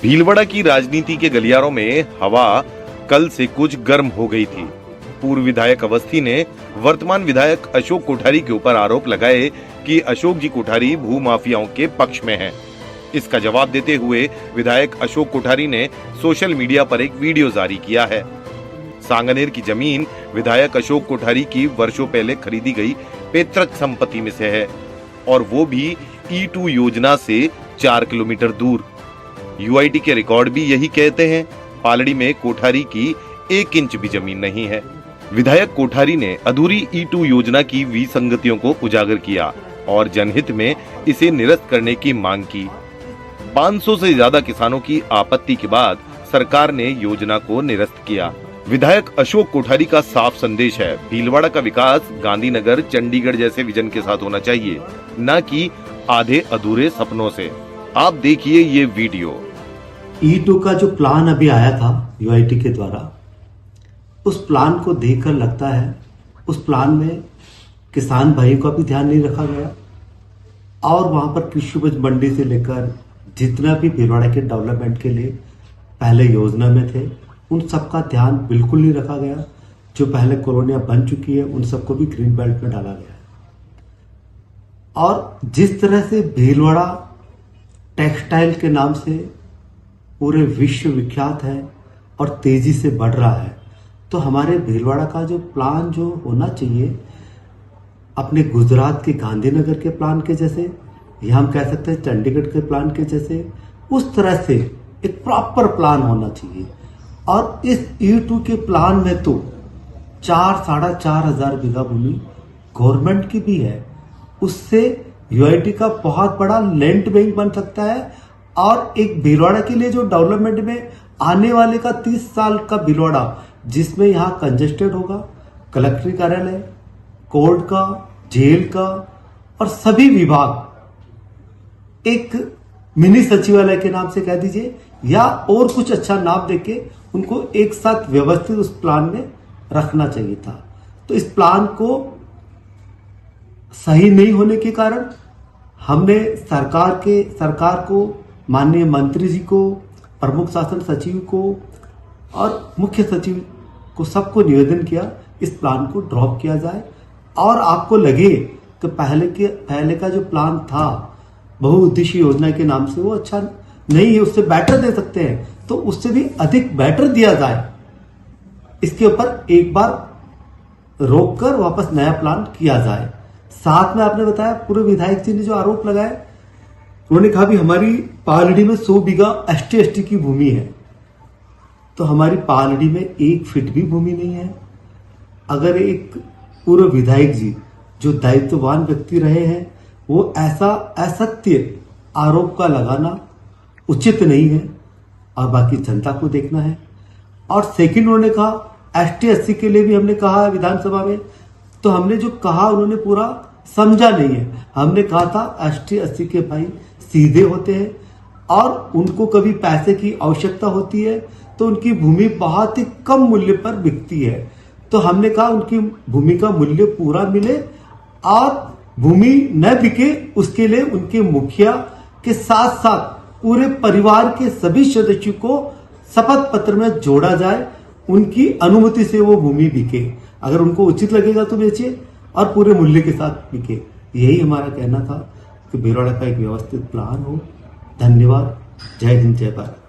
भीलवाड़ा की राजनीति के गलियारों में हवा कल से कुछ गर्म हो गई थी। पूर्व विधायक अवस्थी ने वर्तमान विधायक अशोक कोठारी के ऊपर आरोप लगाए कि अशोक जी कोठारी भू माफियाओं के पक्ष में हैं। इसका जवाब देते हुए विधायक अशोक कोठारी ने सोशल मीडिया पर एक वीडियो जारी किया है। सांगनेर की जमीन विधायक अशोक कोठारी की वर्षों पहले खरीदी गई पैतृक संपत्ति में से है और वो भी E2 योजना से 4 किलोमीटर दूर। UIT के रिकॉर्ड भी यही कहते हैं। पालड़ी में कोठारी की 1 इंच भी जमीन नहीं है। विधायक कोठारी ने अधूरी E2 योजना की विसंगतियों को उजागर किया और जनहित में इसे निरस्त करने की मांग की। 500 से ज्यादा किसानों की आपत्ति के बाद सरकार ने योजना को निरस्त किया। विधायक अशोक कोठारी का साफ संदेश है, भीलवाड़ा का विकास गांधीनगर, चंडीगढ़ जैसे विजन के साथ होना चाहिए, न कि आधे अधूरे सपनों से। आप देखिए ये वीडियो। E2 का जो प्लान अभी आया था UIT के द्वारा, उस प्लान को देखकर लगता है उस प्लान में किसान भाई का भी ध्यान नहीं रखा गया और वहां पर कृषि उपज मंडी से लेकर जितना भी भीलवाड़ा के डेवलपमेंट के लिए पहले योजना में थे उन सबका ध्यान बिल्कुल नहीं रखा गया। जो पहले कॉलोनियां बन चुकी है उन सबको भी ग्रीन बेल्ट में डाला गया है। और जिस तरह से भीलवाड़ा टेक्सटाइल के नाम से पूरे विश्व विख्यात है और तेजी से बढ़ रहा है, तो हमारे भीलवाड़ा का जो प्लान जो होना चाहिए अपने गुजरात के गांधीनगर के प्लान के जैसे, या हम कह सकते हैं चंडीगढ़ के प्लान के जैसे, उस तरह से एक प्रॉपर प्लान होना चाहिए। और इस E2 के प्लान में तो 4-4.5 बीघा भूमि गवर्नमेंट की भी है। उससे UIT का बहुत बड़ा लैंड बैंक बन सकता है और एक भीलवाड़ा के लिए जो डेवलपमेंट में आने वाले का 30 साल का भीलवाड़ा, जिसमें यहाँ कंजेस्टेड होगा, कलेक्ट्री कार्यालय, कोर्ट का, जेल का और सभी विभाग एक मिनी सचिवालय के नाम से कह दीजिए या और कुछ अच्छा नाम देके उनको एक साथ व्यवस्थित उस प्लान में रखना चाहिए था। तो इस प्लान को सही नहीं होने के कारण हमने सरकार को, माननीय मंत्री जी को, प्रमुख शासन सचिव को और मुख्य सचिव को सबको निवेदन किया इस प्लान को ड्रॉप किया जाए। और आपको लगे कि पहले का जो प्लान था बहुउद्देशीय योजना के नाम से वो अच्छा नहीं है, उससे बेटर दे सकते हैं, तो उससे भी अधिक बेटर दिया जाए। इसके ऊपर एक बार रोककर वापस नया प्लान किया जाए। साथ में आपने बताया पूर्व विधायक जी ने जो आरोप लगाए, उन्होंने कहा भी हमारी पालड़ी में 100 बीघा ST की भूमि है, तो हमारी पालड़ी में 1 फीट भी भूमि नहीं है। अगर एक पूर्व विधायक जी जो दायित्ववान व्यक्ति रहे हैं, वो ऐसा असत्य आरोप का लगाना उचित नहीं है और बाकी जनता को देखना है। और सेकंड उन्होंने कहा ST के लिए भी हमने कहा विधानसभा में, तो हमने जो कहा उन्होंने पूरा समझा नहीं है। हमने कहा था ST के भाई सीधे होते हैं और उनको कभी पैसे की आवश्यकता होती है तो उनकी भूमि बहुत ही कम मूल्य पर बिकती है। तो हमने कहा उनकी भूमि का मूल्य पूरा मिले और भूमि न बिके, उसके लिए उनके मुखिया के साथ साथ पूरे परिवार के सभी सदस्यों को शपथ पत्र में जोड़ा जाए, उनकी अनुमति से वो भूमि बिके। अगर उनको उचित लगेगा तो बेचे और पूरे मूल्य के साथ बिके। यही हमारा कहना था कि भीलवाड़ा का एक व्यवस्थित प्लान हो। धन्यवाद। जय हिंद, जय भारत।